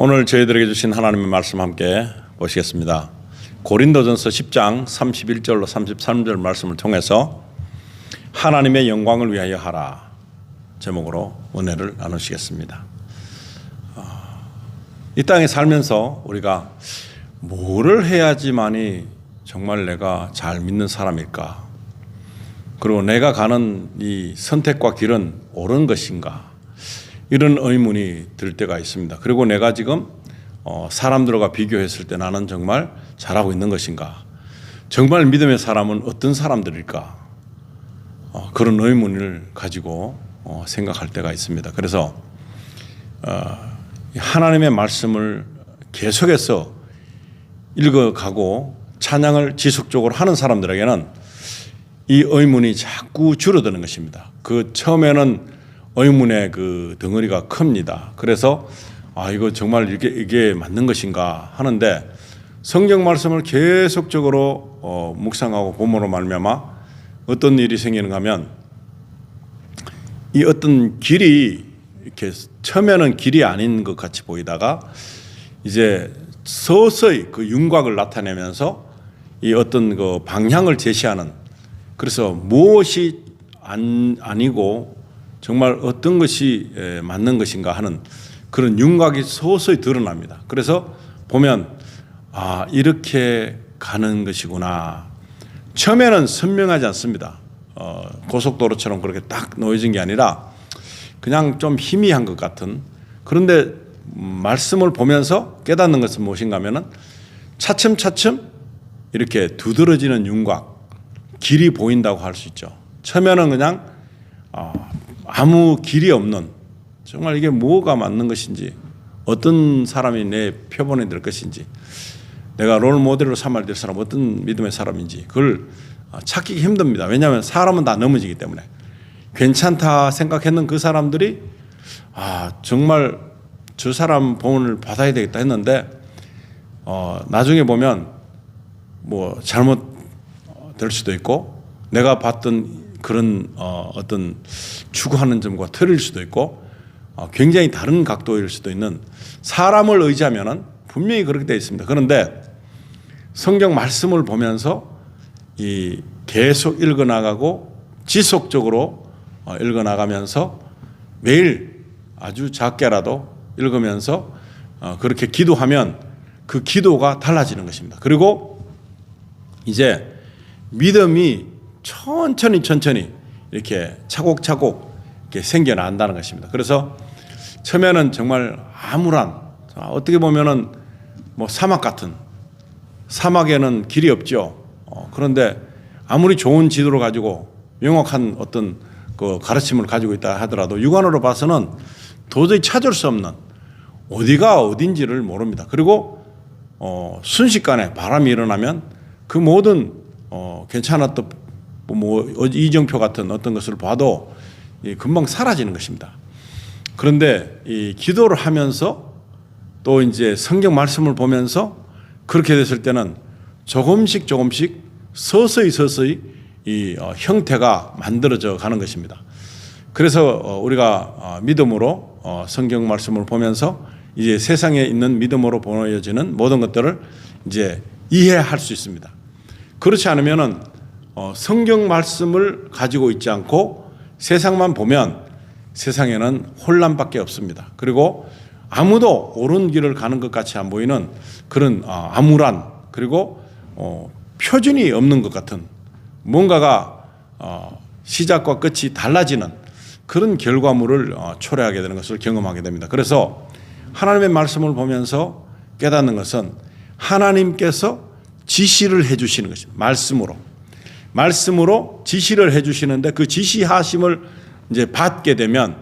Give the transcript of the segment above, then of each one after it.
오늘 저희들에게 주신 하나님의 말씀 함께 보시겠습니다. 고린도전서 10장 31절로 33절 말씀을 통해서 하나님의 영광을 위하여 하라 제목으로 은혜를 나누시겠습니다. 이 땅에 살면서 우리가 뭐를 해야지만이 정말 내가 잘 믿는 사람일까? 그리고 내가 가는 이 선택과 길은 옳은 것인가? 이런 의문이 들 때가 있습니다. 그리고 내가 지금 사람들과 비교했을 때 나는 정말 잘하고 있는 것인가? 정말 믿음의 사람은 어떤 사람들일까? 그런 의문을 가지고 생각할 때가 있습니다. 그래서 하나님의 말씀을 계속해서 읽어가고 찬양을 지속적으로 하는 사람들에게는 이 의문이 자꾸 줄어드는 것입니다. 그 처음에는 의문의 그 덩어리가 큽니다. 그래서 이거 정말 이게 맞는 것인가 하는데 성경 말씀을 계속적으로 묵상하고 본문으로 말미암아 어떤 일이 생기는가 하면 이 어떤 길이 이렇게 처음에는 길이 아닌 것 같이 보이다가 이제 서서히 그 윤곽을 나타내면서 이 어떤 그 방향을 제시하는, 그래서 무엇이 아니고 정말 어떤 것이 맞는 것인가 하는 그런 윤곽이 서서히 드러납니다. 그래서 보면 이렇게 가는 것이구나. 처음에는 선명하지 않습니다. 고속도로처럼 그렇게 딱 놓여진 게 아니라 그냥 좀 희미한 것 같은, 그런데 말씀을 보면서 깨닫는 것은 무엇인가 하면은 차츰차츰 이렇게 두드러지는 윤곽, 길이 보인다고 할 수 있죠. 처음에는 그냥 아무 길이 없는, 정말 이게 뭐가 맞는 것인지, 어떤 사람이 내 표본이 될 것인지, 내가 롤 모델로 삼아야 될 사람 어떤 믿음의 사람인지 그걸 찾기 힘듭니다. 왜냐하면 사람은 다 넘어지기 때문에. 괜찮다 생각했는 그 사람들이 정말 저 사람 본을 받아야 되겠다 했는데 나중에 보면 뭐 잘못 될 수도 있고, 내가 봤던 그런 어떤 추구하는 점과 틀릴 수도 있고 굉장히 다른 각도일 수도 있는, 사람을 의지하면은 분명히 그렇게 되어 있습니다. 그런데 성경 말씀을 보면서 이 계속 읽어나가고 지속적으로 읽어나가면서 매일 아주 작게라도 읽으면서 그렇게 기도하면 그 기도가 달라지는 것입니다. 그리고 이제 믿음이 천천히 이렇게 차곡차곡 이렇게 생겨난다는 것입니다. 그래서 처음에는 정말 암울한, 어떻게 보면은 뭐 사막 같은, 사막에는 길이 없죠. 그런데 아무리 좋은 지도를 가지고 명확한 어떤 그 가르침을 가지고 있다 하더라도 육안으로 봐서는 도저히 찾을 수 없는, 어디가 어딘지를 모릅니다. 그리고 순식간에 바람이 일어나면 그 모든 괜찮았던 뭐 이정표 같은 어떤 것을 봐도 금방 사라지는 것입니다. 그런데 이 기도를 하면서 또 이제 성경 말씀을 보면서 그렇게 됐을 때는 조금씩 서서히 이 형태가 만들어져 가는 것입니다. 그래서 우리가 믿음으로 성경 말씀을 보면서 이제 세상에 있는 믿음으로 보여지는 모든 것들을 이제 이해할 수 있습니다. 그렇지 않으면은 성경 말씀을 가지고 있지 않고 세상만 보면 세상에는 혼란밖에 없습니다. 그리고 아무도 옳은 길을 가는 것 같이 안 보이는 그런 암울한, 그리고 표준이 없는 것 같은, 뭔가가 시작과 끝이 달라지는 그런 결과물을 초래하게 되는 것을 경험하게 됩니다. 그래서 하나님의 말씀을 보면서 깨닫는 것은 하나님께서 지시를 해 주시는 것입니다. 말씀으로 지시를 해 주시는데 그 지시하심을 이제 받게 되면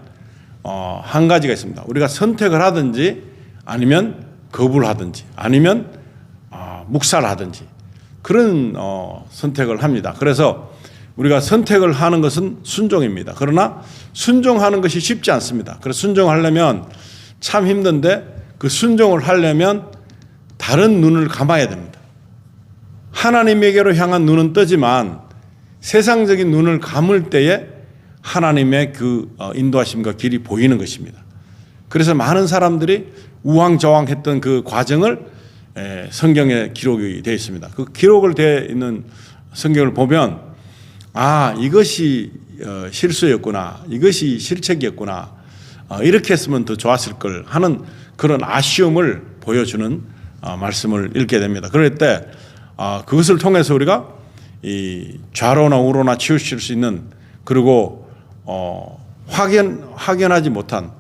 한 가지가 있습니다. 우리가 선택을 하든지 아니면 거부를 하든지 아니면 묵살을 하든지 그런 선택을 합니다. 그래서 우리가 선택을 하는 것은 순종입니다. 그러나 순종하는 것이 쉽지 않습니다. 그래서 순종하려면 참 힘든데, 그 순종을 하려면 다른 눈을 감아야 됩니다. 하나님에게로 향한 눈은 뜨지만 세상적인 눈을 감을 때에 하나님의 그 인도하심과 길이 보이는 것입니다. 그래서 많은 사람들이 우왕좌왕했던 그 과정을 성경에 기록이 되어 있습니다. 그 기록을 되어 있는 성경을 보면 이것이 실수였구나, 이것이 실책이었구나, 이렇게 했으면 더 좋았을 걸 하는 그런 아쉬움을 보여주는 말씀을 읽게 됩니다. 그럴 때 그것을 통해서 우리가 이 좌로나 우로나 치우칠 수 있는, 그리고 확연하지 못한,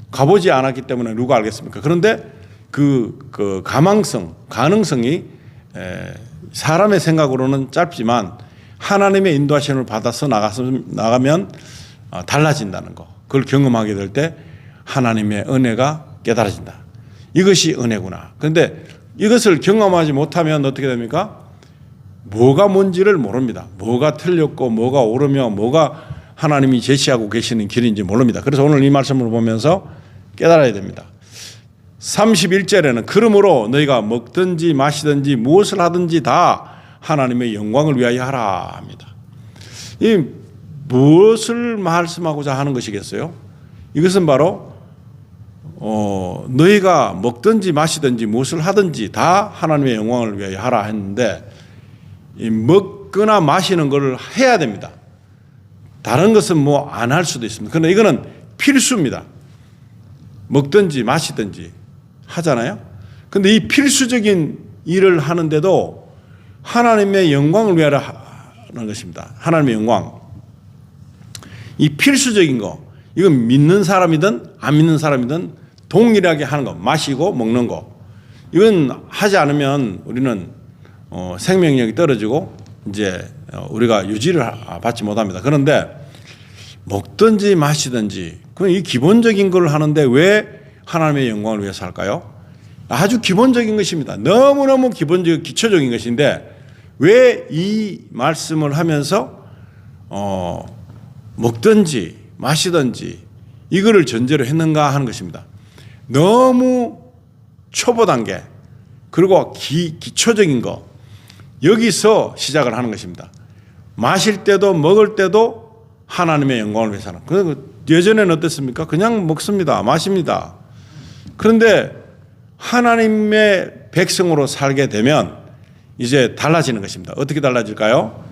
가보지 않았기 때문에 누가 알겠습니까? 그런데 그 가능성이 사람의 생각으로는 짧지만 하나님의 인도하심을 받아서 나가면 달라진다는 거, 그걸 경험하게 될 때 하나님의 은혜가 깨달아진다. 이것이 은혜구나. 그런데 이것을 경험하지 못하면 어떻게 됩니까? 뭐가 뭔지를 모릅니다. 뭐가 틀렸고 뭐가 옳으며 뭐가 하나님이 제시하고 계시는 길인지 모릅니다. 그래서 오늘 이 말씀을 보면서 깨달아야 됩니다. 31절에는 그러므로 너희가 먹든지 마시든지 무엇을 하든지 다 하나님의 영광을 위하여 하라 합니다. 이 무엇을 말씀하고자 하는 것이겠어요? 이것은 바로 너희가 먹든지 마시든지 무엇을 하든지 다 하나님의 영광을 위하여 하라 했는데, 이 먹거나 마시는 걸 해야 됩니다. 다른 것은 뭐 안 할 수도 있습니다. 그런데 이거는 필수입니다. 먹든지 마시든지 하잖아요. 그런데 이 필수적인 일을 하는데도 하나님의 영광을 위하여 하는 것입니다. 하나님의 영광. 이 필수적인 거, 이건 믿는 사람이든 안 믿는 사람이든 동일하게 하는 거, 마시고 먹는 거, 이건 하지 않으면 우리는 생명력이 떨어지고 이제 우리가 유지를 받지 못합니다. 그런데 먹든지 마시든지, 그건 이 기본적인 걸 하는데 왜 하나님의 영광을 위해서 할까요? 아주 기본적인 것입니다. 너무너무 기본적, 기초적인 것인데 왜 이 말씀을 하면서 먹든지 마시든지 이거를 전제로 했는가 하는 것입니다. 너무 초보 단계, 그리고 기초적인 거, 여기서 시작을 하는 것입니다. 마실 때도 먹을 때도 하나님의 영광을 위해서 하는. 예전에는 어땠습니까? 그냥 먹습니다. 마십니다. 그런데 하나님의 백성으로 살게 되면 이제 달라지는 것입니다. 어떻게 달라질까요?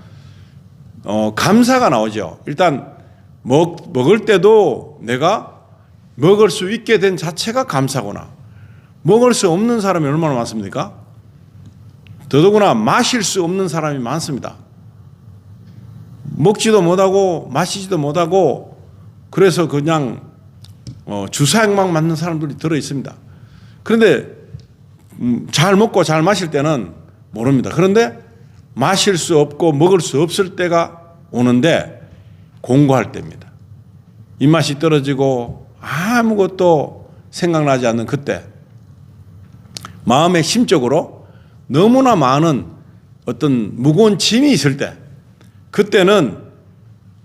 감사가 나오죠. 일단 먹을 때도 내가 먹을 수 있게 된 자체가 감사구나. 먹을 수 없는 사람이 얼마나 많습니까? 더더구나 마실 수 없는 사람이 많습니다. 먹지도 못하고 마시지도 못하고 그래서 그냥 주사약만 맞는 사람들이 들어 있습니다. 그런데 잘 먹고 잘 마실 때는 모릅니다. 그런데 마실 수 없고 먹을 수 없을 때가 오는데 공부할 때입니다. 입맛이 떨어지고 아무것도 생각나지 않는 그때, 마음의 심적으로 너무나 많은 어떤 무거운 짐이 있을 때, 그때는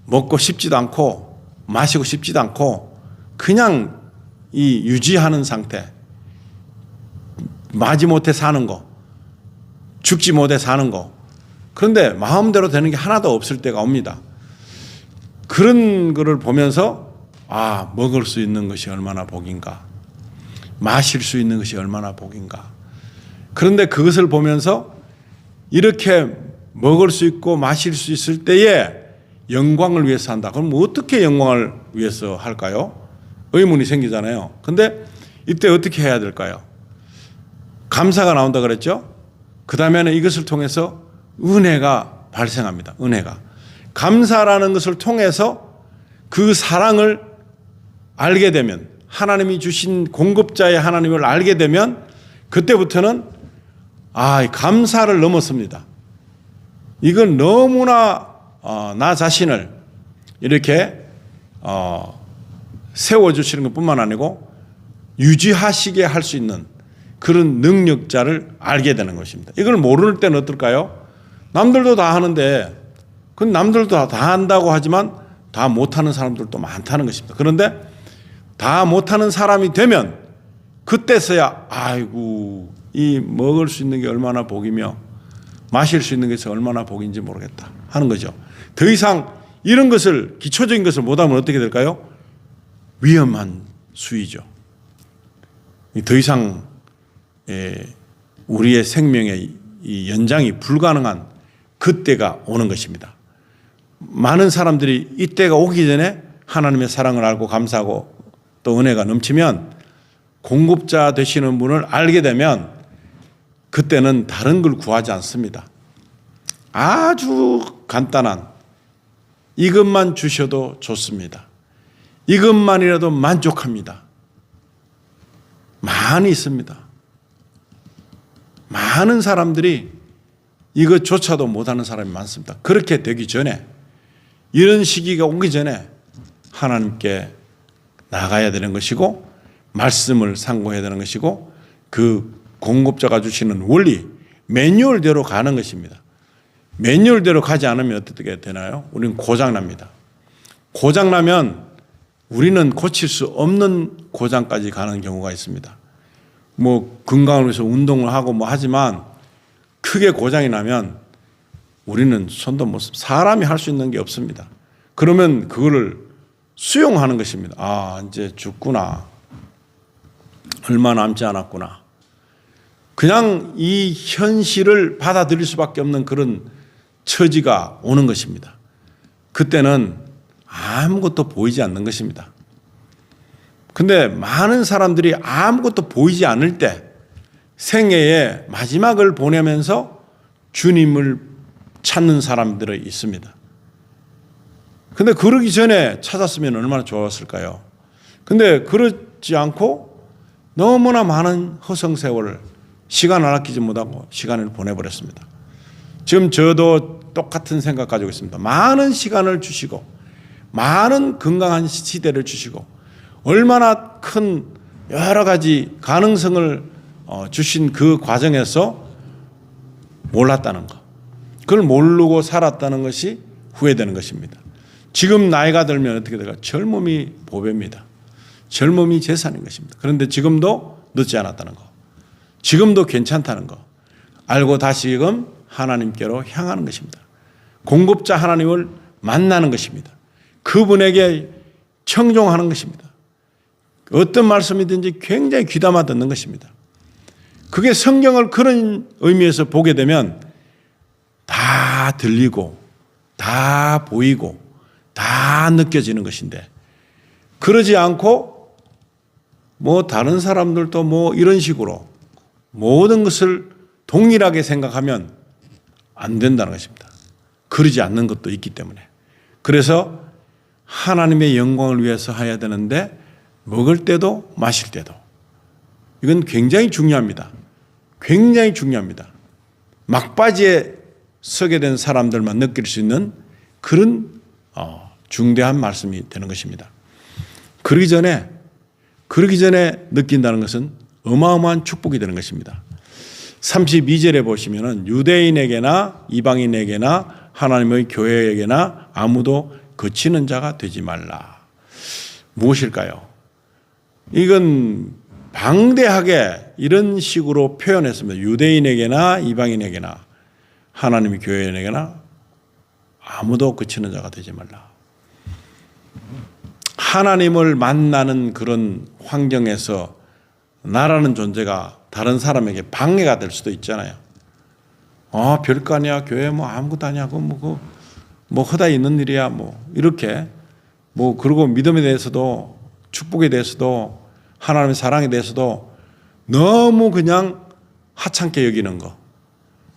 먹고 싶지도 않고 마시고 싶지도 않고 그냥 이 유지하는 상태, 마지못해 사는 거, 죽지 못해 사는 거, 그런데 마음대로 되는 게 하나도 없을 때가 옵니다. 그런 거를 보면서 먹을 수 있는 것이 얼마나 복인가, 마실 수 있는 것이 얼마나 복인가. 그런데 그것을 보면서 이렇게 먹을 수 있고 마실 수 있을 때에 영광을 위해서 한다. 그럼 어떻게 영광을 위해서 할까요? 의문이 생기잖아요. 근데 이때 어떻게 해야 될까요? 감사가 나온다 그랬죠? 그 다음에는 이것을 통해서 은혜가 발생합니다. 은혜가. 감사라는 것을 통해서 그 사랑을 알게 되면, 하나님이 주신 공급자의 하나님을 알게 되면 그때부터는 감사를 넘었습니다. 이건 너무나 나 자신을 이렇게 세워주시는 것뿐만 아니고 유지하시게 할 수 있는 그런 능력자를 알게 되는 것입니다. 이걸 모를 때는 어떨까요? 남들도 다 하는데, 그건 남들도 다 한다고 하지만 다 못하는 사람들도 많다는 것입니다. 그런데 다 못하는 사람이 되면 그때서야 아이고, 이 먹을 수 있는 게 얼마나 복이며 마실 수 있는 것이 얼마나 복인지 모르겠다 하는 거죠. 더 이상 이런 것을, 기초적인 것을 못하면 어떻게 될까요? 위험한 수위죠. 더 이상 우리의 생명의 이 연장이 불가능한 그때가 오는 것입니다. 많은 사람들이 이때가 오기 전에 하나님의 사랑을 알고 감사하고 또 은혜가 넘치면 공급자 되시는 분을 알게 되면 그때는 다른 걸 구하지 않습니다. 아주 간단한 이것만 주셔도 좋습니다. 이것만이라도 만족합니다. 많이 있습니다. 많은 사람들이 이것조차도 못하는 사람이 많습니다. 그렇게 되기 전에, 이런 시기가 오기 전에 하나님께 나가야 되는 것이고 말씀을 상고해야 되는 것이고 그 공급자가 주시는 원리, 매뉴얼대로 가는 것입니다. 매뉴얼대로 가지 않으면 어떻게 되나요? 우리는 고장납니다. 고장나면 우리는 고칠 수 없는 고장까지 가는 경우가 있습니다. 뭐 건강을 위해서 운동을 하고 뭐 하지만 크게 고장이 나면 우리는 손도 못 씁니다. 사람이 할 수 있는 게 없습니다. 그러면 그거를 수용하는 것입니다. 아, 이제 죽구나. 얼마 남지 않았구나. 그냥 이 현실을 받아들일 수밖에 없는 그런 처지가 오는 것입니다. 그때는 아무것도 보이지 않는 것입니다. 근데 많은 사람들이 아무것도 보이지 않을 때 생애의 마지막을 보내면서 주님을 찾는 사람들이 있습니다. 근데 그러기 전에 찾았으면 얼마나 좋았을까요? 근데 그렇지 않고 너무나 많은 허송세월을 시간을 아끼지 못하고 시간을 보내버렸습니다. 지금 저도 똑같은 생각 가지고 있습니다. 많은 시간을 주시고 많은 건강한 시대를 주시고 얼마나 큰 여러 가지 가능성을 주신 그 과정에서 몰랐다는 것, 그걸 모르고 살았다는 것이 후회되는 것입니다. 지금 나이가 들면 어떻게 될까? 젊음이 보배입니다. 젊음이 재산인 것입니다. 그런데 지금도 늦지 않았다는 것, 지금도 괜찮다는 것 알고 다시금 하나님께로 향하는 것입니다. 공급자 하나님을 만나는 것입니다. 그분에게 청종하는 것입니다. 어떤 말씀이든지 굉장히 귀담아 듣는 것입니다. 그게 성경을 그런 의미에서 보게 되면 다 들리고 다 보이고 다 느껴지는 것인데, 그러지 않고 뭐 다른 사람들도 뭐 이런 식으로 모든 것을 동일하게 생각하면 안 된다는 것입니다. 그러지 않는 것도 있기 때문에. 그래서 하나님의 영광을 위해서 해야 되는데 먹을 때도 마실 때도 이건 굉장히 중요합니다. 굉장히 중요합니다. 막바지에 서게 된 사람들만 느낄 수 있는 그런 중대한 말씀이 되는 것입니다. 그러기 전에 느낀다는 것은 어마어마한 축복이 되는 것입니다. 32절에 보시면은 유대인에게나 이방인에게나 하나님의 교회에게나 아무도 거치는 자가 되지 말라. 무엇일까요? 이건 방대하게 이런 식으로 표현했습니다. 유대인에게나 이방인에게나 하나님의 교회에게나 아무도 거치는 자가 되지 말라. 하나님을 만나는 그런 환경에서 나라는 존재가 다른 사람에게 방해가 될 수도 있잖아요. 별거 아니야. 교회 뭐 아무것도 아니야. 뭐 허다 있는 일이야. 뭐 이렇게 그리고 믿음에 대해서도 축복에 대해서도 하나님의 사랑에 대해서도 너무 그냥 하찮게 여기는 거,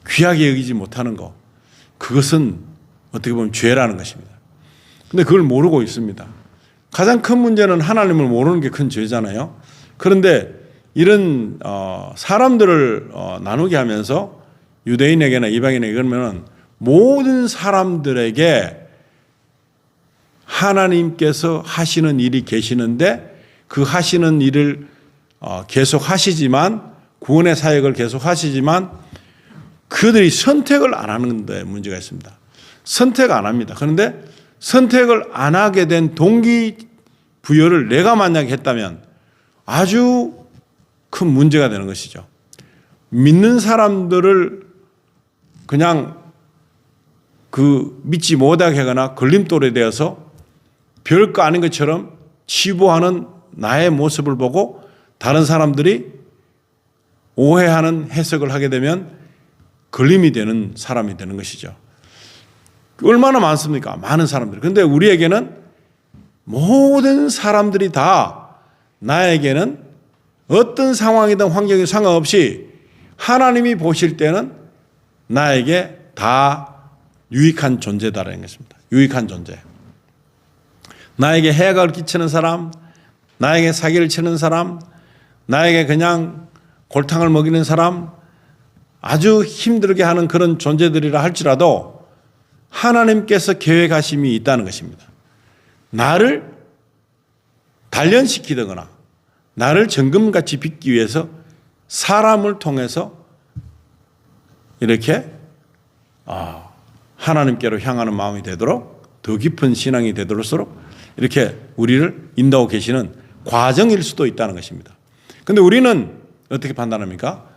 귀하게 여기지 못하는 거, 그것은 어떻게 보면 죄라는 것입니다. 근데 그걸 모르고 있습니다. 가장 큰 문제는 하나님을 모르는 게 큰 죄잖아요. 그런데 이런 사람들을 나누게 하면서 유대인에게나 이방인에게 그러면 모든 사람들에게 하나님께서 하시는 일이 계시는데 그 하시는 일을 계속 하시지만, 구원의 사역을 계속 하시지만 그들이 선택을 안 하는 데 문제가 있습니다. 선택 안 합니다. 그런데 선택을 안 하게 된 동기부여를 내가 만약에 했다면 아주 큰 문제가 되는 것이죠. 믿는 사람들을 그냥 믿지 못하게 하거나 걸림돌에 대해서 별거 아닌 것처럼 치부하는 나의 모습을 보고 다른 사람들이 오해하는 해석을 하게 되면 걸림이 되는 사람이 되는 것이죠. 얼마나 많습니까? 많은 사람들. 그런데 우리에게는 모든 사람들이 다 나에게는 어떤 상황이든 환경이 상관없이 하나님이 보실 때는 나에게 다 유익한 존재다라는 것입니다. 유익한 존재. 나에게 해악을 끼치는 사람, 나에게 사기를 치는 사람, 나에게 그냥 골탕을 먹이는 사람, 아주 힘들게 하는 그런 존재들이라 할지라도 하나님께서 계획하심이 있다는 것입니다. 나를 단련시키거나 나를 정금같이 빚기 위해서 사람을 통해서 이렇게 하나님께로 향하는 마음이 되도록 더 깊은 신앙이 되도록 이렇게 우리를 인도하고 계시는 과정일 수도 있다는 것입니다. 그런데 우리는 어떻게 판단합니까?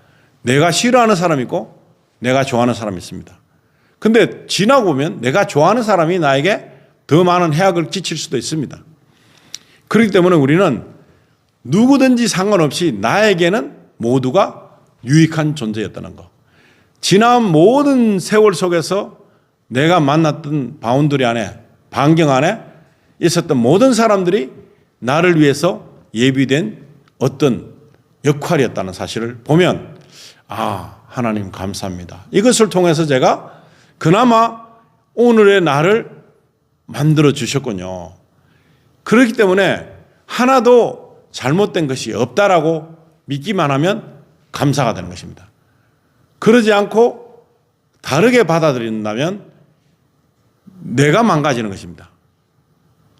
내가 싫어하는 사람이 있고 내가 좋아하는 사람이 있습니다. 그런데 지나고 보면 내가 좋아하는 사람이 나에게 더 많은 해악을 끼칠 수도 있습니다. 그렇기 때문에 우리는 누구든지 상관없이 나에게는 모두가 유익한 존재였다는 것. 지난 모든 세월 속에서 내가 만났던 바운더리 안에, 반경 안에 있었던 모든 사람들이 나를 위해서 예비된 어떤 역할이었다는 사실을 보면 하나님 감사합니다. 이것을 통해서 제가 그나마 오늘의 나를 만들어 주셨군요. 그렇기 때문에 하나도 잘못된 것이 없다라고 믿기만 하면 감사가 되는 것입니다. 그러지 않고 다르게 받아들인다면 내가 망가지는 것입니다.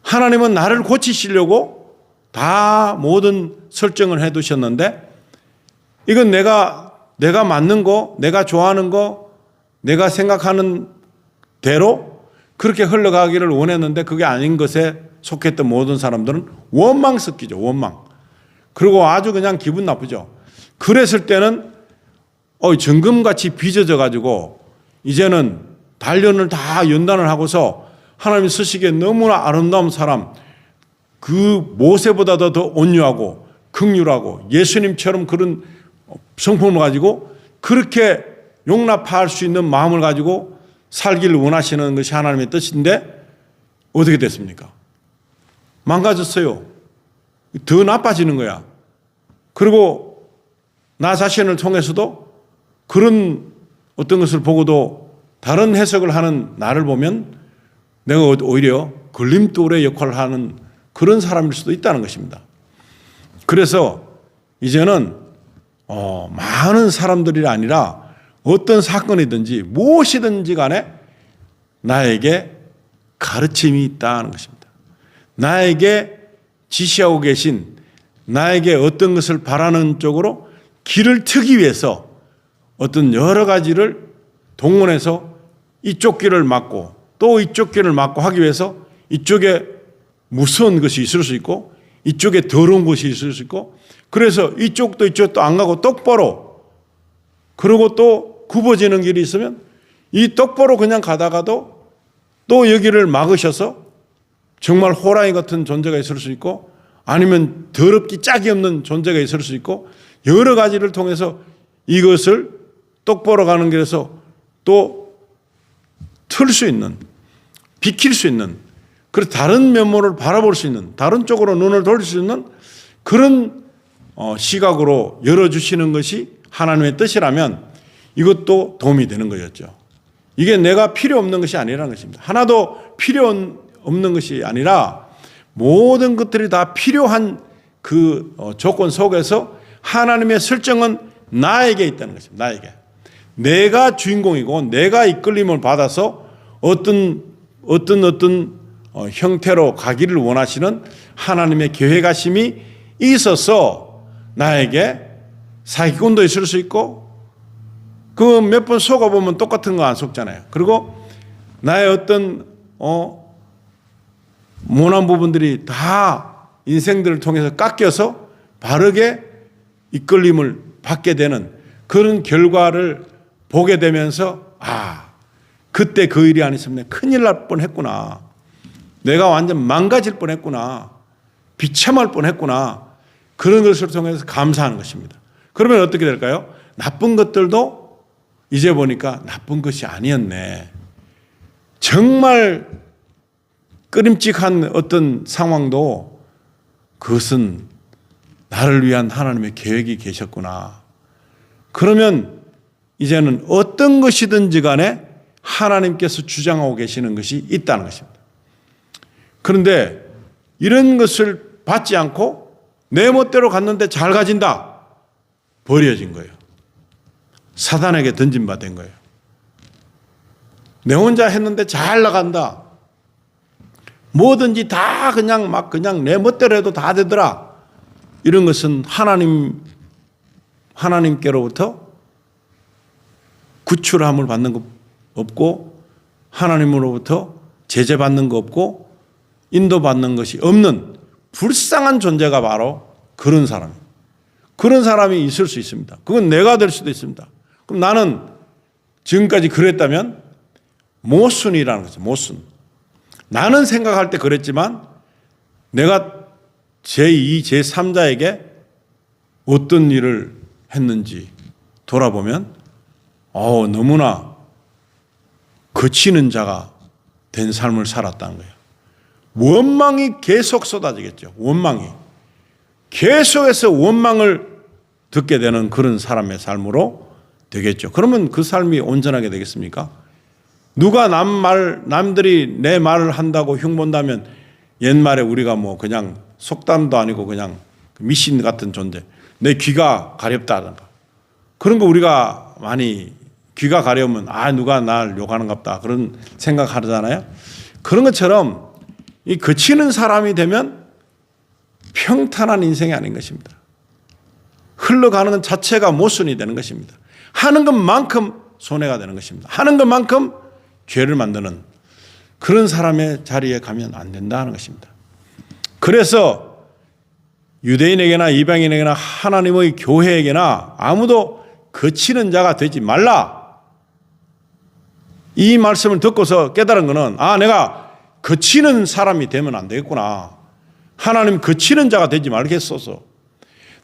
하나님은 나를 고치시려고 다 모든 설정을 해두셨는데 이건 내가 맞는 거, 내가 좋아하는 거, 내가 생각하는 대로 그렇게 흘러가기를 원했는데 그게 아닌 것에 속했던 모든 사람들은 원망 섞이죠. 원망. 그리고 아주 그냥 기분 나쁘죠. 그랬을 때는 정금같이 빚어져 가지고 이제는 단련을 다 연단을 하고서 하나님 쓰시기에 너무나 아름다운 사람, 그 모세보다도 더 온유하고 긍휼하고 예수님처럼 그런 성품을 가지고 그렇게 용납할 수 있는 마음을 가지고 살기를 원하시는 것이 하나님의 뜻인데 어떻게 됐습니까? 망가졌어요. 더 나빠지는 거야. 그리고 나 자신을 통해서도 그런 어떤 것을 보고도 다른 해석을 하는 나를 보면 내가 오히려 걸림돌의 역할을 하는 그런 사람일 수도 있다는 것입니다. 그래서 이제는 많은 사람들이 아니라 어떤 사건이든지 무엇이든지 간에 나에게 가르침이 있다는 것입니다. 나에게 지시하고 계신 나에게 어떤 것을 바라는 쪽으로 길을 트기 위해서 어떤 여러 가지를 동원해서 이쪽 길을 막고 또 이쪽 길을 막고 하기 위해서 이쪽에 무서운 것이 있을 수 있고 이쪽에 더러운 것이 있을 수 있고 그래서 이쪽도 이쪽도 안 가고 똑바로 그리고 또 굽어지는 길이 있으면 이 똑바로 그냥 가다가도 또 여기를 막으셔서 정말 호랑이 같은 존재가 있을 수 있고 아니면 더럽기 짝이 없는 존재가 있을 수 있고 여러 가지를 통해서 이것을 똑바로 가는 길에서 또 틀 수 있는 비킬 수 있는 그래서 다른 면모를 바라볼 수 있는 다른 쪽으로 눈을 돌릴 수 있는 그런 시각으로 열어주시는 것이 하나님의 뜻이라면 이것도 도움이 되는 거였죠. 이게 내가 필요 없는 것이 아니라는 것입니다. 하나도 필요 없는 것이 아니라 모든 것들이 다 필요한 그 조건 속에서 하나님의 설정은 나에게 있다는 것입니다. 나에게. 내가 주인공이고 내가 이끌림을 받아서 어떤 형태로 가기를 원하시는 하나님의 계획하심이 있어서 나에게 사기꾼도 있을 수 있고 그 몇 번 속아보면 똑같은 거 안 속잖아요. 그리고 나의 어떤 모난 부분들이 다 인생들을 통해서 깎여서 바르게 이끌림을 받게 되는 그런 결과를 보게 되면서 그때 그 일이 아니었으면 큰일 날 뻔했구나. 내가 완전 망가질 뻔했구나. 비참할 뻔했구나. 그런 것을 통해서 감사하는 것입니다. 그러면 어떻게 될까요? 나쁜 것들도 이제 보니까 나쁜 것이 아니었네. 정말 끄림칙한 어떤 상황도 그것은 나를 위한 하나님의 계획이 계셨구나. 그러면 이제는 어떤 것이든지 간에 하나님께서 주장하고 계시는 것이 있다는 것입니다. 그런데 이런 것을 받지 않고 내 멋대로 갔는데 잘 가진다. 버려진 거예요. 사단에게 던진 바 된 거예요. 내 혼자 했는데 잘 나간다. 뭐든지 다 그냥 내 멋대로 해도 다 되더라. 이런 것은 하나님께로부터 구출함을 받는 것 없고 하나님으로부터 제재받는 거 없고 인도받는 것이 없는 불쌍한 존재가 바로 그런 사람입니다. 그런 사람이 있을 수 있습니다. 그건 내가 될 수도 있습니다. 그럼 나는 지금까지 그랬다면 모순이라는 거죠. 모순. 나는 생각할 때 그랬지만 내가 제2, 제3자에게 어떤 일을 했는지 돌아보면 너무나 거치는 자가 된 삶을 살았다는 거예요. 원망이 계속 쏟아지겠죠. 원망이. 계속해서 원망을 듣게 되는 그런 사람의 삶으로 되겠죠. 그러면 그 삶이 온전하게 되겠습니까? 누가 남들이 내 말을 한다고 흉본다면 옛말에 우리가 그냥 속담도 아니고 그냥 미신 같은 존재. 내 귀가 가렵다든가. 그런 거 우리가 많이 귀가 가려우면 누가 날 욕하는갑다. 그런 생각하잖아요. 그런 것처럼 이 거치는 사람이 되면 평탄한 인생이 아닌 것입니다. 흘러가는 것 자체가 모순이 되는 것입니다. 하는 것만큼 손해가 되는 것입니다. 하는 것만큼 죄를 만드는 그런 사람의 자리에 가면 안 된다는 것입니다. 그래서 유대인에게나 이방인에게나 하나님의 교회에게나 아무도 거치는 자가 되지 말라. 이 말씀을 듣고서 깨달은 것은 내가 거치는 사람이 되면 안 되겠구나. 하나님 거치는 자가 되지 말겠소서.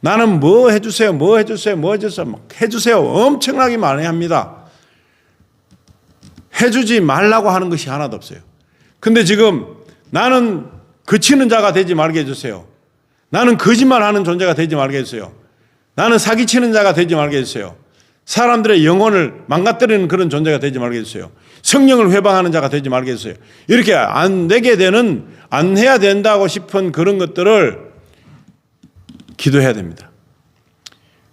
나는 뭐 해주세요, 뭐 해주세요, 뭐 해주세요. 막 해주세요. 엄청나게 많이 합니다. 해주지 말라고 하는 것이 하나도 없어요. 근데 지금 나는 거치는 자가 되지 말게 해주세요. 나는 거짓말하는 존재가 되지 말게 해주세요. 나는 사기치는 자가 되지 말게 해주세요. 사람들의 영혼을 망가뜨리는 그런 존재가 되지 말게 해주세요. 성령을 회방하는 자가 되지 말게 해주세요. 이렇게 안 되게 되는, 안 해야 된다고 싶은 그런 것들을 기도해야 됩니다.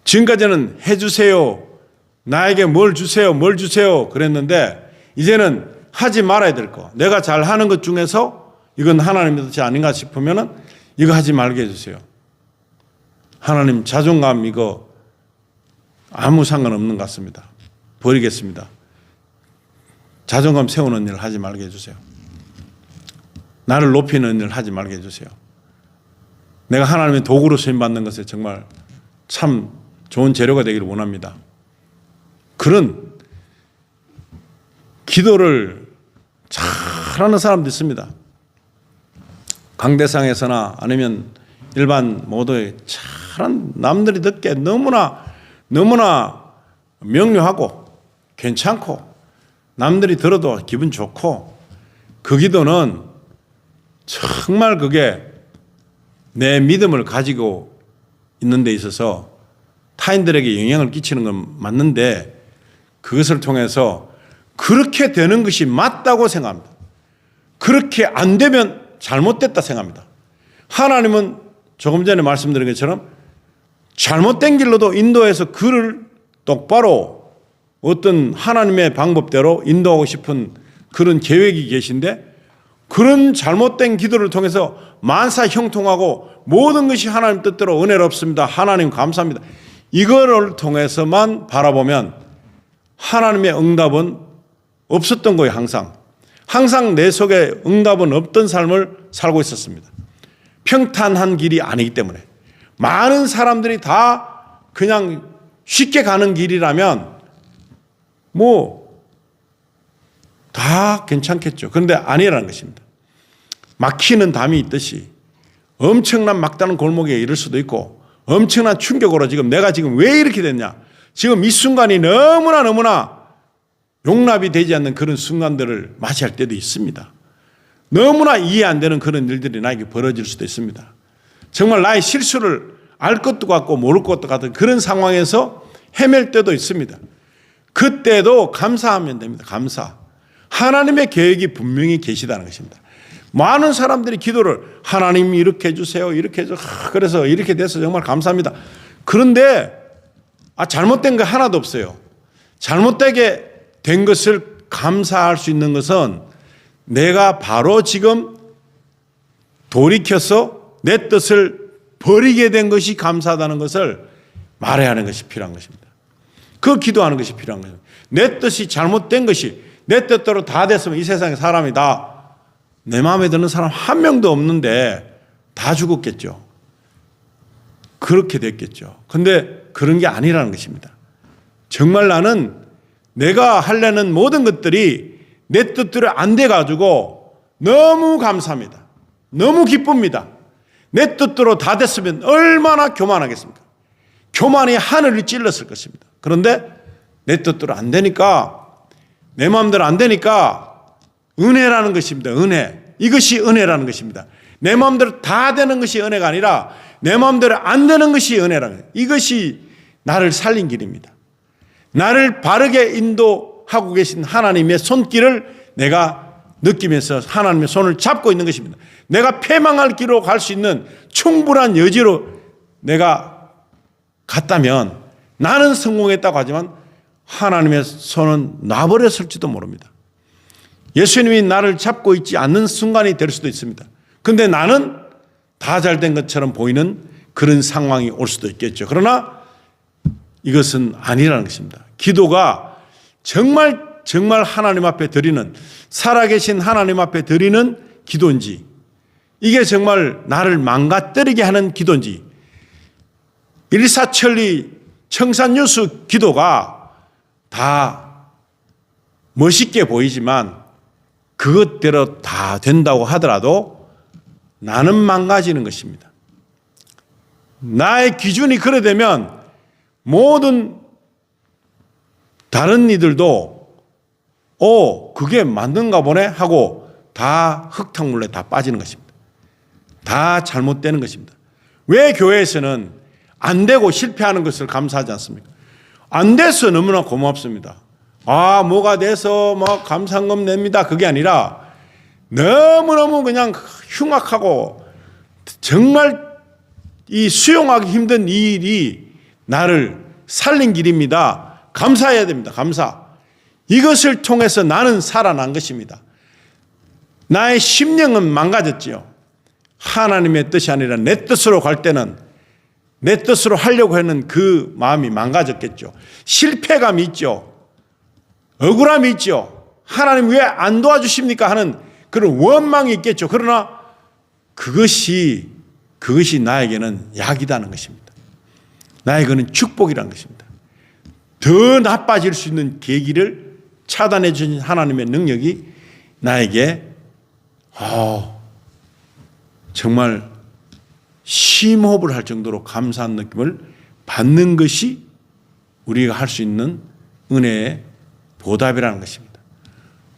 지금까지는 해주세요. 나에게 뭘 주세요. 뭘 주세요. 그랬는데 이제는 하지 말아야 될 거. 내가 잘하는 것 중에서 이건 하나님의 뜻이 아닌가 싶으면은 이거 하지 말게 해주세요. 하나님 자존감 이거 아무 상관없는 것 같습니다. 버리겠습니다. 자존감 세우는 일을 하지 말게 해주세요. 나를 높이는 일을 하지 말게 해주세요. 내가 하나님의 도구로 쓰임받는 것에 정말 참 좋은 재료가 되기를 원합니다. 그런 기도를 잘하는 사람도 있습니다. 강대상에서나 아니면 일반 모두에 잘한 남들이 듣기에 너무나 명료하고 괜찮고 남들이 들어도 기분 좋고 그 기도는 정말 그게 내 믿음을 가지고 있는 데 있어서 타인들에게 영향을 끼치는 건 맞는데 그것을 통해서 그렇게 되는 것이 맞다고 생각합니다. 그렇게 안 되면 잘못됐다 생각합니다. 하나님은 조금 전에 말씀드린 것처럼 잘못된 길로도 인도해서 그를 똑바로 어떤 하나님의 방법대로 인도하고 싶은 그런 계획이 계신데 그런 잘못된 기도를 통해서 만사 형통하고 모든 것이 하나님 뜻대로 은혜롭습니다. 하나님 감사합니다. 이거를 통해서만 바라보면 하나님의 응답은 없었던 거예요. 항상 내 속에 응답은 없던 삶을 살고 있었습니다. 평탄한 길이 아니기 때문에 많은 사람들이 다 그냥 쉽게 가는 길이라면 다 괜찮겠죠. 그런데 아니라는 것입니다. 막히는 담이 있듯이 엄청난 막다른 골목에 이를 수도 있고 엄청난 충격으로 지금 내가 지금 왜 이렇게 됐냐. 지금 이 순간이 너무나 용납이 되지 않는 그런 순간들을 맞이할 때도 있습니다. 너무나 이해 안 되는 그런 일들이 나에게 벌어질 수도 있습니다. 정말 나의 실수를 알 것도 같고 모를 것도 같은 그런 상황에서 헤맬 때도 있습니다. 그때도 감사하면 됩니다. 감사. 하나님의 계획이 분명히 계시다는 것입니다. 많은 사람들이 기도를 하나님 이렇게 해주세요. 이렇게 해서 그래서 이렇게 돼서 정말 감사합니다. 그런데 잘못된 거 하나도 없어요. 잘못되게 된 것을 감사할 수 있는 것은 내가 바로 지금 돌이켜서 내 뜻을 버리게 된 것이 감사하다는 것을 말해야 하는 것이 필요한 것입니다. 그 기도하는 것이 필요한 것입니다. 내 뜻이 잘못된 것이 내 뜻대로 다 됐으면 이 세상에 사람이 다 내 마음에 드는 사람 한 명도 없는데 다 죽었겠죠. 그렇게 됐겠죠. 근데 그런 게 아니라는 것입니다. 정말 나는 내가 하려는 모든 것들이 내 뜻대로 안 돼가지고 너무 감사합니다. 너무 기쁩니다. 내 뜻대로 다 됐으면 얼마나 교만하겠습니까? 교만이 하늘을 찔렀을 것입니다. 그런데 내 뜻대로 안 되니까, 내 마음대로 안 되니까 은혜라는 것입니다. 은혜. 이것이 은혜라는 것입니다. 내 마음대로 다 되는 것이 은혜가 아니라 내 마음대로 안 되는 것이 은혜라는 거예요. 이것이 나를 살린 길입니다. 나를 바르게 인도하고 계신 하나님의 손길을 내가 느끼면서 하나님의 손을 잡고 있는 것입니다. 내가 패망할 길로 갈 수 있는 충분한 여지로 내가 갔다면 나는 성공했다고 하지만 하나님의 손은 놔버렸을지도 모릅니다. 예수님이 나를 잡고 있지 않는 순간이 될 수도 있습니다. 그런데 나는 다 잘된 것처럼 보이는 그런 상황이 올 수도 있겠죠. 그러나 이것은 아니라는 것입니다. 기도가 정말 하나님 앞에 드리는, 살아계신 하나님 앞에 드리는 기도인지, 이게 정말 나를 망가뜨리게 하는 기도인지, 일사천리 청산유수 기도가 다 멋있게 보이지만 그것대로 다 된다고 하더라도 나는 망가지는 것입니다. 나의 기준이 그래 되면 모든 다른 이들도 그게 맞는가 보네 하고 다 흙탕물에 다 빠지는 것입니다. 다 잘못되는 것입니다. 왜 교회에서는 안 되고 실패하는 것을 감사하지 않습니까? 안 돼서 너무나 고맙습니다. 뭐가 돼서 감상금 냅니다. 그게 아니라 너무너무 그냥 흉악하고 정말 이 수용하기 힘든 이 일이 나를 살린 길입니다. 감사해야 됩니다. 감사. 이것을 통해서 나는 살아난 것입니다. 나의 심령은 망가졌지요. 하나님의 뜻이 아니라 내 뜻으로 갈 때는 내 뜻으로 하려고 하는 그 마음이 망가졌겠죠. 실패감이 있죠. 억울함이 있죠. 하나님 왜 안 도와주십니까 하는 그런 원망이 있겠죠. 그러나 그것이 나에게는 약이라는 것입니다. 나에게는 축복이라는 것입니다. 더 나빠질 수 있는 계기를 차단해 주신 하나님의 능력이 나에게 정말 심호흡을 할 정도로 감사한 느낌을 받는 것이 우리가 할 수 있는 은혜의 보답이라는 것입니다.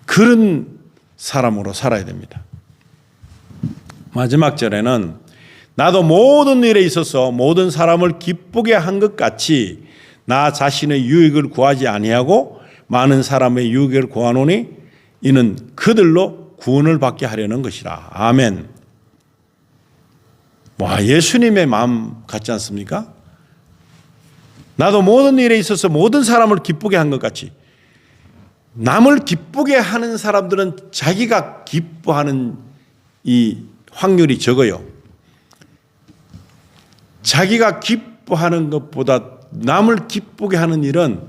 그런 사람으로 살아야 됩니다. 마지막 절에는 나도 모든 일에 있어서 모든 사람을 기쁘게 한 것 같이 나 자신의 유익을 구하지 아니하고 많은 사람의 유익을 구하노니 이는 그들로 구원을 받게 하려는 것이라. 아멘. 예수님의 마음 같지 않습니까? 나도 모든 일에 있어서 모든 사람을 기쁘게 한 것 같이. 남을 기쁘게 하는 사람들은 자기가 기뻐하는 이 확률이 적어요. 자기가 기뻐하는 것보다 남을 기쁘게 하는 일은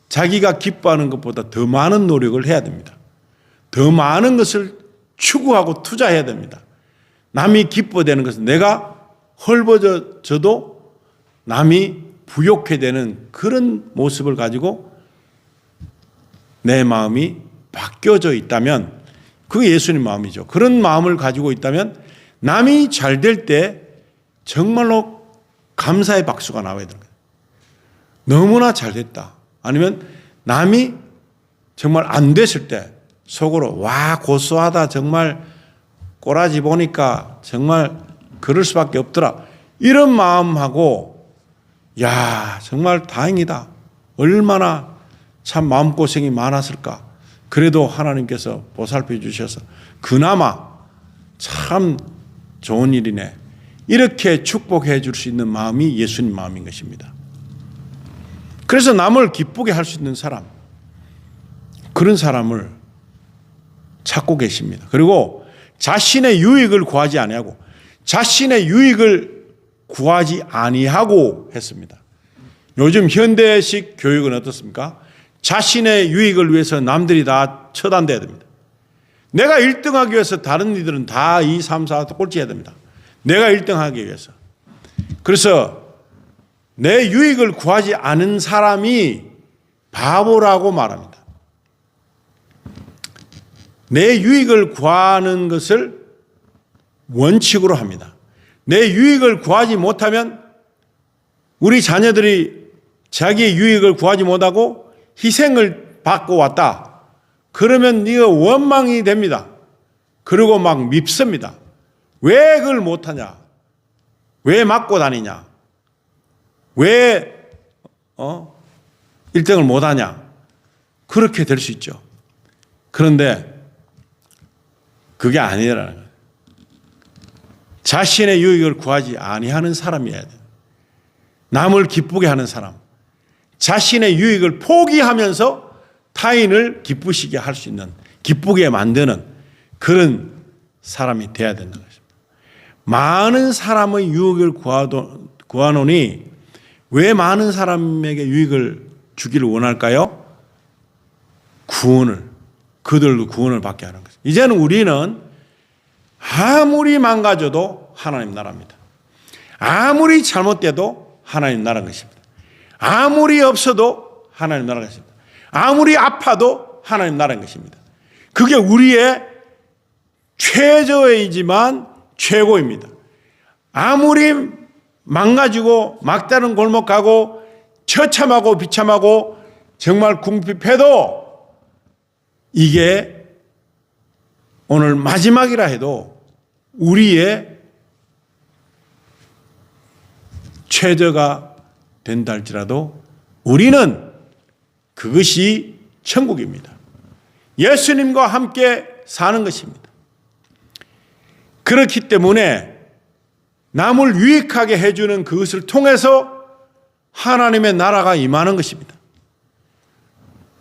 자기가 기뻐하는 것보다 더 많은 노력을 해야 됩니다. 더 많은 것을 추구하고 투자해야 됩니다. 남이 기뻐되는 것은 내가 헐벗어져도 남이 부욕해 되는 그런 모습을 가지고 내 마음이 바뀌어져 있다면 그게 예수님 마음이죠. 그런 마음을 가지고 있다면 남이 잘 될 때 정말로 감사의 박수가 나와야 되는 거예요. 너무나 잘 됐다. 아니면 남이 정말 안 됐을 때 속으로 와 고소하다, 정말 꼬라지 보니까 정말 그럴 수밖에 없더라, 이런 마음하고 야 정말 다행이다, 얼마나 참 마음고생이 많았을까, 그래도 하나님께서 보살펴 주셔서 그나마 참 좋은 일이네, 이렇게 축복해 줄 수 있는 마음이 예수님 마음인 것입니다. 그래서 남을 기쁘게 할 수 있는 사람, 그런 사람을 찾고 계십니다. 그리고 자신의 유익을 구하지 아니하고 자신의 유익을 구하지 아니하고 했습니다. 요즘 현대식 교육은 어떻습니까? 자신의 유익을 위해서 남들이 다 처단돼야 됩니다. 내가 1등하기 위해서 다른 이들은 다 2, 3, 4 꼴찌해야 됩니다. 내가 1등하기 위해서. 그래서 내 유익을 구하지 않은 사람이 바보라고 말합니다. 내 유익을 구하는 것을 원칙으로 합니다. 내 유익을 구하지 못하면 우리 자녀들이 자기의 유익을 구하지 못하고 희생을 받고 왔다. 그러면 네가 원망이 됩니다. 그리고 막 밉습니다. 왜 그걸 못하냐? 왜 맞고 다니냐? 왜 1등을 못하냐? 그렇게 될 수 있죠. 그런데 그게 아니라는 거예요. 자신의 유익을 구하지 아니하는 사람이어야 돼요. 남을 기쁘게 하는 사람, 자신의 유익을 포기하면서 타인을 기쁘시게 할 수 있는, 기쁘게 만드는 그런 사람이 돼야 된다는 것입니다. 많은 사람의 유익을 구하노니 왜 많은 사람에게 유익을 주기를 원할까요? 그들도 구원을 받게 하는 것입니다. 이제는 우리는 아무리 망가져도 하나님 나라입니다. 아무리 잘못돼도 하나님 나라인 것입니다. 아무리 없어도 하나님 나라인 것입니다. 아무리 아파도 하나님 나라인 것입니다. 그게 우리의 최저이지만 최고입니다. 아무리 망가지고 막다른 골목 가고 처참하고 비참하고 정말 궁핍해도 이게 오늘 마지막이라 해도 우리의 최저가 된다 할지라도 우리는 그것이 천국입니다. 예수님과 함께 사는 것입니다. 그렇기 때문에 남을 유익하게 해주는 그것을 통해서 하나님의 나라가 임하는 것입니다.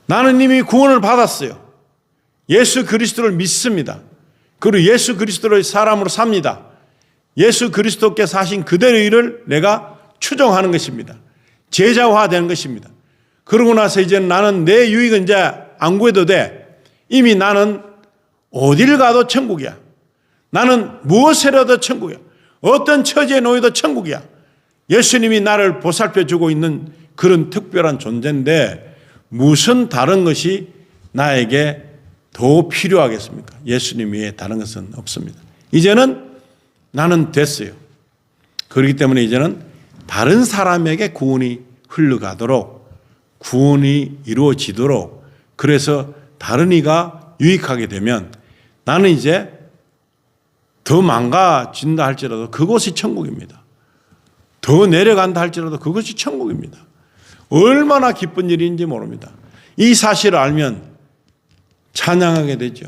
나는 이미 구원을 받았어요. 예수 그리스도를 믿습니다. 그리고 예수 그리스도를 사람으로 삽니다. 예수 그리스도께서 하신 그대로의 일을 내가 추종하는 것입니다. 제자화되는 것입니다. 그러고 나서 이제 나는 내 유익은 이제 안 구해도 돼. 이미 나는 어딜 가도 천국이야. 나는 무엇이라도 천국이야. 어떤 처지에 놓여도 천국이야. 예수님이 나를 보살펴주고 있는 그런 특별한 존재인데 무슨 다른 것이 나에게 더 필요하겠습니까? 예수님 외에 다른 것은 없습니다. 이제는 나는 됐어요. 그렇기 때문에 이제는 다른 사람에게 구원이 흘러가도록, 구원이 이루어지도록, 그래서 다른 이가 유익하게 되면 나는 이제 더 망가진다 할지라도 그곳이 천국입니다. 더 내려간다 할지라도 그것이 천국입니다. 얼마나 기쁜 일인지 모릅니다. 이 사실을 알면 찬양하게 되죠.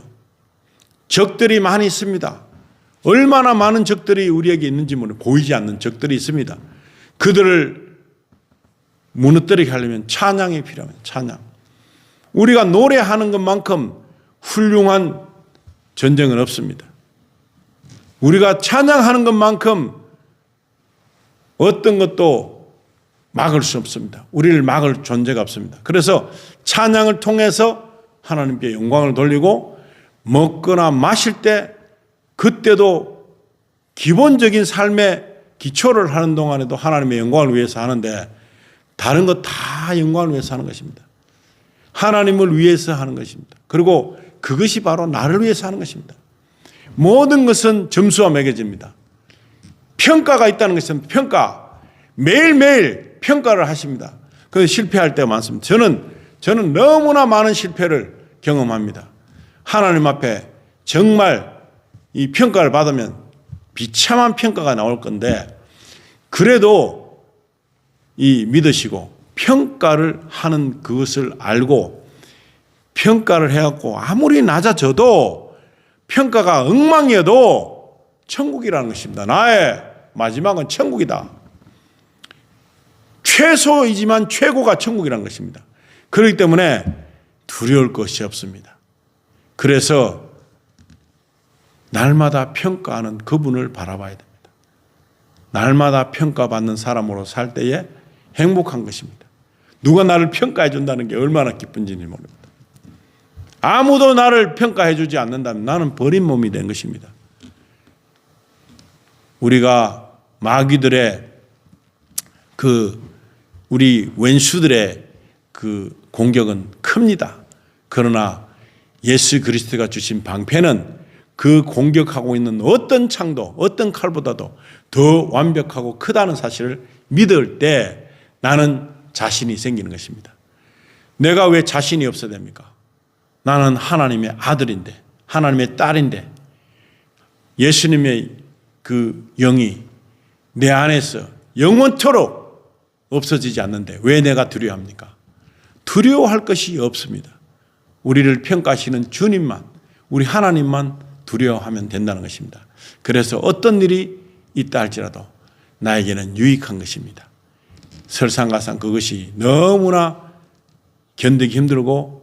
적들이 많이 있습니다. 얼마나 많은 적들이 우리에게 있는지 모르는, 보이지 않는 적들이 있습니다. 그들을 무너뜨리게 하려면 찬양이 필요합니다. 찬양. 우리가 노래하는 것만큼 훌륭한 전쟁은 없습니다. 우리가 찬양하는 것만큼 어떤 것도 막을 수 없습니다. 우리를 막을 존재가 없습니다. 그래서 찬양을 통해서 하나님께 영광을 돌리고, 먹거나 마실 때 그때도 기본적인 삶의 기초를 하는 동안에도 하나님의 영광을 위해서 하는데 다른 것 다 영광을 위해서 하는 것입니다. 하나님을 위해서 하는 것입니다. 그리고 그것이 바로 나를 위해서 하는 것입니다. 모든 것은 점수와 매겨집니다. 평가가 있다는 것은 매일매일 평가를 하십니다. 그래서 실패할 때가 많습니다. 저는 너무나 많은 실패를 경험합니다. 하나님 앞에 정말 이 평가를 받으면 비참한 평가가 나올 건데, 그래도 이 믿으시고 평가를 하는 그것을 알고 평가를 해갖고 아무리 낮아져도 평가가 엉망이어도 천국이라는 것입니다. 나의 마지막은 천국이다. 최소이지만 최고가 천국이라는 것입니다. 그렇기 때문에 두려울 것이 없습니다. 그래서 날마다 평가하는 그분을 바라봐야 됩니다. 날마다 평가받는 사람으로 살 때에 행복한 것입니다. 누가 나를 평가해 준다는 게 얼마나 기쁜지 모릅니다. 아무도 나를 평가해 주지 않는다면 나는 버린 몸이 된 것입니다. 우리가 마귀들의 우리 왼수들의 공격은 큽니다. 그러나 예수 그리스도가 주신 방패는 그 공격하고 있는 어떤 창도, 어떤 칼보다도 더 완벽하고 크다는 사실을 믿을 때 나는 자신이 생기는 것입니다. 내가 왜 자신이 없어야 됩니까? 나는 하나님의 아들인데, 하나님의 딸인데, 예수님의 그 영이 내 안에서 영원토록 없어지지 않는데 왜 내가 두려워합니까? 두려워할 것이 없습니다. 우리를 평가하시는 주님만, 우리 하나님만 두려워하면 된다는 것입니다. 그래서 어떤 일이 있다 할지라도 나에게는 유익한 것입니다. 설상가상 그것이 너무나 견디기 힘들고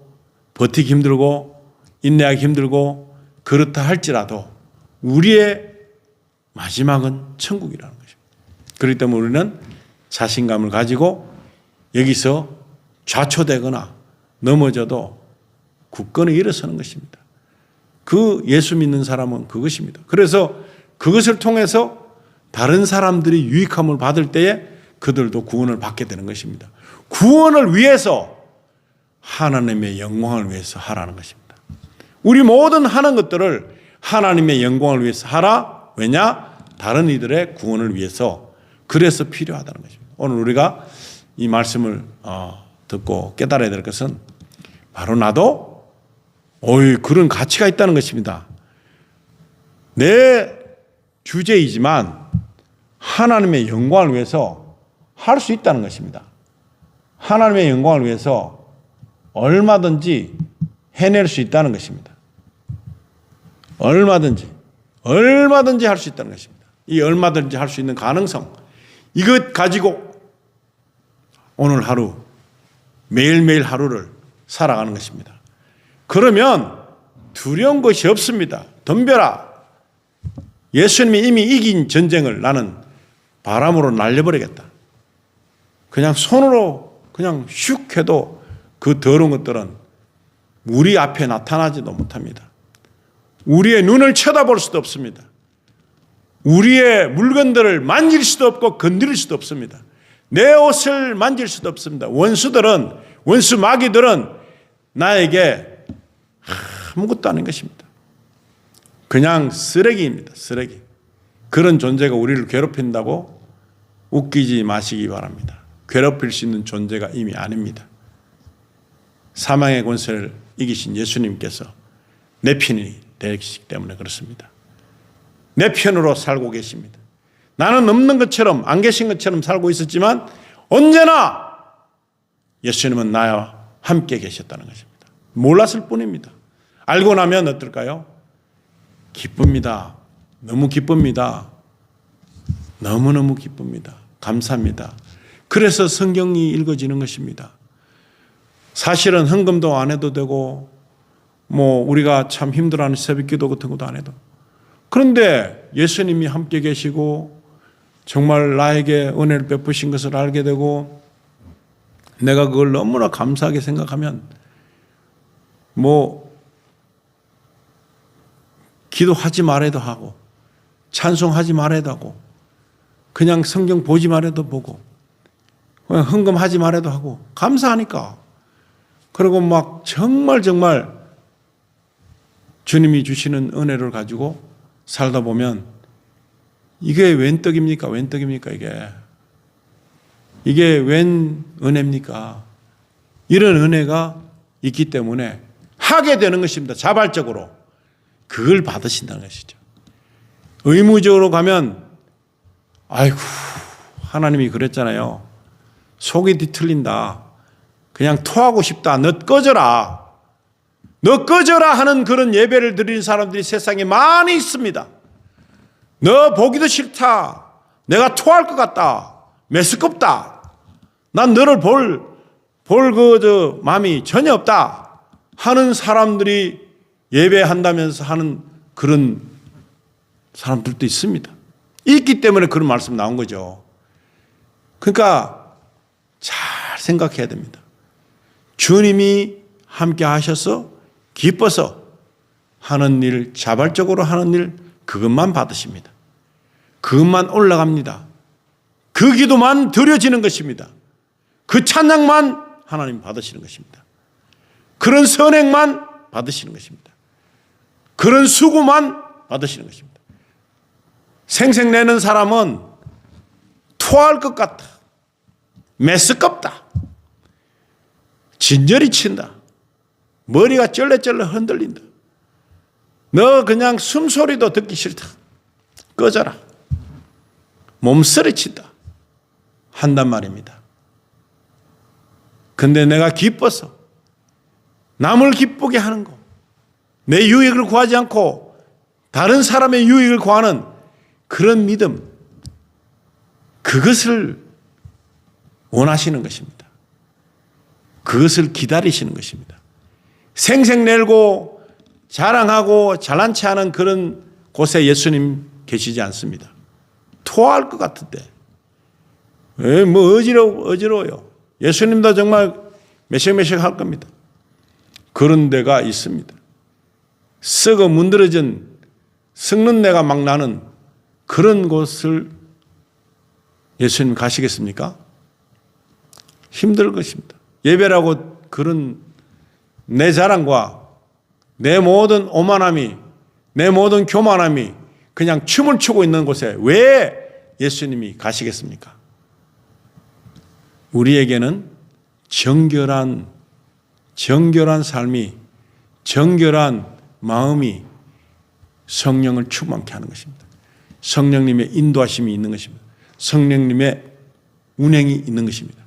버티기 힘들고 인내하기 힘들고 그렇다 할지라도 우리의 마지막은 천국이라는 것입니다. 그렇기 때문에 우리는 자신감을 가지고 여기서 좌초되거나 넘어져도 굳건히 일어서는 것입니다. 그 예수 믿는 사람은 그것입니다. 그래서 그것을 통해서 다른 사람들이 유익함을 받을 때에 그들도 구원을 받게 되는 것입니다. 구원을 위해서 하나님의 영광을 위해서 하라는 것입니다. 우리 모든 하는 것들을 하나님의 영광을 위해서 하라. 왜냐? 다른 이들의 구원을 위해서. 그래서 필요하다는 것입니다. 오늘 우리가 이 말씀을 듣고 깨달아야 될 것은 바로 나도 그런 가치가 있다는 것입니다. 내 주제이지만 하나님의 영광을 위해서 할 수 있다는 것입니다. 하나님의 영광을 위해서 얼마든지 해낼 수 있다는 것입니다. 얼마든지 할 수 있다는 것입니다. 이 얼마든지 할 수 있는 가능성, 이것 가지고 오늘 하루, 매일매일 하루를 살아가는 것입니다. 그러면 두려운 것이 없습니다. 덤벼라. 예수님이 이미 이긴 전쟁을 나는 바람으로 날려버리겠다. 그냥 손으로 그냥 슉 해도 그 더러운 것들은 우리 앞에 나타나지도 못합니다. 우리의 눈을 쳐다볼 수도 없습니다. 우리의 물건들을 만질 수도 없고 건드릴 수도 없습니다. 내 옷을 만질 수도 없습니다. 원수 마귀들은 나에게 아무것도 아닌 것입니다. 그냥 쓰레기입니다. 쓰레기. 그런 존재가 우리를 괴롭힌다고 웃기지 마시기 바랍니다. 괴롭힐 수 있는 존재가 이미 아닙니다. 사망의 권세를 이기신 예수님께서 내 편이 되시기 때문에 그렇습니다. 내 편으로 살고 계십니다. 나는 없는 것처럼 안 계신 것처럼 살고 있었지만 언제나 예수님은 나와 함께 계셨다는 것입니다. 몰랐을 뿐입니다. 알고 나면 어떨까요? 기쁩니다. 너무 기쁩니다. 너무너무 기쁩니다. 감사합니다. 그래서 성경이 읽어지는 것입니다. 사실은 헌금도 안 해도 되고 우리가 참 힘들어하는 새벽기도 같은 것도 안 해도, 그런데 예수님이 함께 계시고 정말 나에게 은혜를 베푸신 것을 알게 되고 내가 그걸 너무나 감사하게 생각하면 기도하지 말아도 하고 찬송하지 말아도 하고 그냥 성경 보지 말아도 보고 그냥 헌금하지 말아도 하고 감사하니까, 그리고 정말 주님이 주시는 은혜를 가지고 살다 보면 이게 웬 떡입니까? 이게 이게 웬 은혜입니까? 이런 은혜가 있기 때문에 하게 되는 것입니다. 자발적으로. 그걸 받으신다는 것이죠. 의무적으로 가면 아이고 하나님이 그랬잖아요. 속이 뒤틀린다. 그냥 토하고 싶다. 너 꺼져라. 너 꺼져라 하는 그런 예배를 드리는 사람들이 세상에 많이 있습니다. 너 보기도 싫다. 내가 토할 것 같다. 메스껍다. 난 너를 볼 마음이 전혀 없다. 하는 사람들이 예배한다면서 하는 그런 사람들도 있습니다. 있기 때문에 그런 말씀 나온 거죠. 그러니까 잘 생각해야 됩니다. 주님이 함께 하셔서 기뻐서 하는 일, 자발적으로 하는 일, 그것만 받으십니다. 그것만 올라갑니다. 그 기도만 드려지는 것입니다. 그 찬양만 하나님 받으시는 것입니다. 그런 선행만 받으시는 것입니다. 그런 수고만 받으시는 것입니다. 생색내는 사람은 토할 것 같다. 메스껍다. 진저리 친다. 머리가 쩔레쩔레 흔들린다. 너 그냥 숨소리도 듣기 싫다. 꺼져라. 몸서리친다. 한단 말입니다. 근데 내가 기뻐서 남을 기쁘게 하는 거, 내 유익을 구하지 않고 다른 사람의 유익을 구하는 그런 믿음, 그것을 원하시는 것입니다. 그것을 기다리시는 것입니다. 생색내고 자랑하고 잘난 체하는 그런 곳에 예수님 계시지 않습니다. 토할 것 같은데. 뭐 어지러워요. 예수님도 정말 매색매색 할 겁니다. 그런 데가 있습니다. 썩어 문드러진 썩는 내가 막 나는 그런 곳을 예수님 가시겠습니까? 힘들 것입니다. 예배라고 그런 내 자랑과 내 모든 오만함이, 내 모든 교만함이 그냥 춤을 추고 있는 곳에 왜 예수님이 가시겠습니까? 우리에게는 정결한 삶이, 정결한 마음이 성령을 충만케 하는 것입니다. 성령님의 인도하심이 있는 것입니다. 성령님의 운행이 있는 것입니다.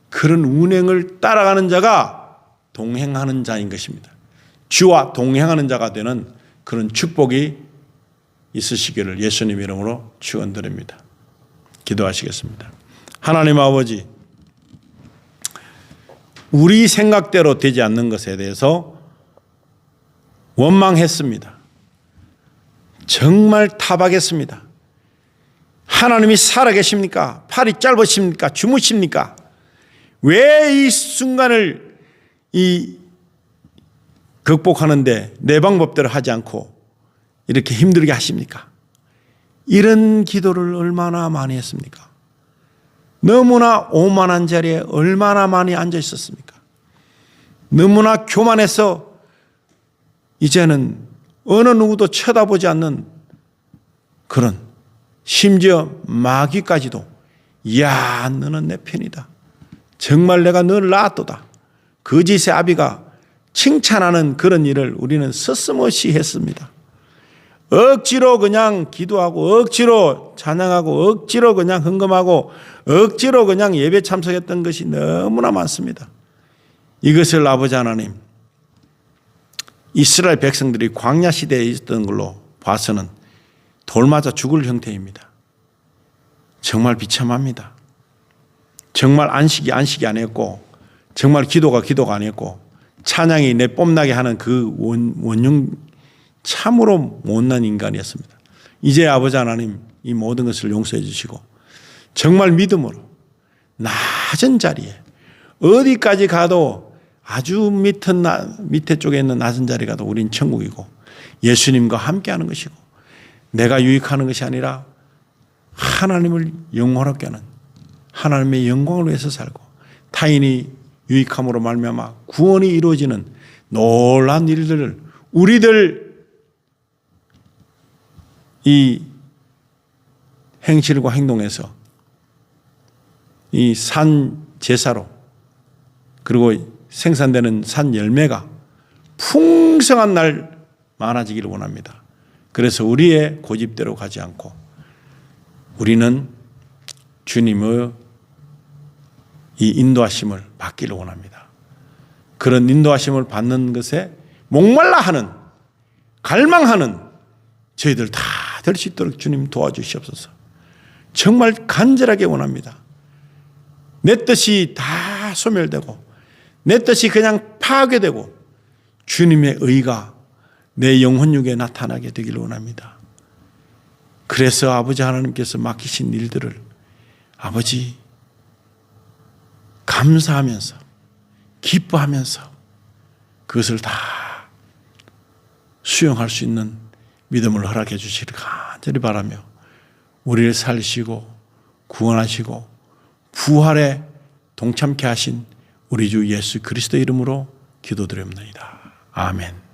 그런 운행을 따라가는 자가 동행하는 자인 것입니다. 주와 동행하는 자가 되는 그런 축복이 있으시기를 예수님 이름으로 축원드립니다. 기도하시겠습니다. 하나님 아버지, 우리 생각대로 되지 않는 것에 대해서 원망했습니다. 정말 타박했습니다. 하나님이 살아계십니까? 팔이 짧으십니까? 주무십니까? 왜 이 순간을 극복하는데 내 방법대로 하지 않고 이렇게 힘들게 하십니까? 이런 기도를 얼마나 많이 했습니까? 너무나 오만한 자리에 얼마나 많이 앉아 있었습니까? 너무나 교만해서 이제는 어느 누구도 쳐다보지 않는 그런, 심지어 마귀까지도 야 너는 내 편이다. 정말 내가 너를 낳았도다. 거짓의 아비가 칭찬하는 그런 일을 우리는 서슴없이 했습니다. 억지로 그냥 기도하고 억지로 찬양하고 억지로 그냥 헌금하고 억지로 그냥 예배 참석했던 것이 너무나 많습니다. 이것을 아버지 하나님, 이스라엘 백성들이 광야 시대에 있었던 걸로 봐서는 돌 맞아 죽을 형태입니다. 정말 비참합니다. 정말 안식이 아니었고, 정말 기도가 아니었고, 찬양이 내 뽐나게 하는 그 원흉, 참으로 못난 인간이었습니다. 이제 아버지 하나님 이 모든 것을 용서해 주시고 정말 믿음으로 낮은 자리에 어디까지 가도 아주 밑에 쪽에 있는 낮은 자리 가도 우린 천국이고 예수님과 함께하는 것이고 내가 유익하는 것이 아니라 하나님을 영원하게 하는 하나님의 영광을 위해서 살고 타인이 유익함으로 말미암아 구원이 이루어지는 놀라운 일들을 우리들 이 행실과 행동에서 이 산 제사로 그리고 생산되는 산 열매가 풍성한 날 많아지기를 원합니다. 그래서 우리의 고집대로 가지 않고 우리는 주님의 이 인도하심을 받기를 원합니다. 그런 인도하심을 받는 것에 목말라 하는, 갈망하는 저희들 다 될 수 있도록 주님 도와주시옵소서. 정말 간절하게 원합니다. 내 뜻이 다 소멸되고 내 뜻이 그냥 파괴되고 주님의 의가 내 영혼육에 나타나게 되기를 원합니다. 그래서 아버지 하나님께서 맡기신 일들을 아버지 감사하면서 기뻐하면서 그것을 다 수용할 수 있는 믿음을 허락해 주시기를 간절히 바라며 우리를 살리시고 구원하시고 부활에 동참케 하신 우리 주 예수 그리스도 이름으로 기도드립니다. 아멘.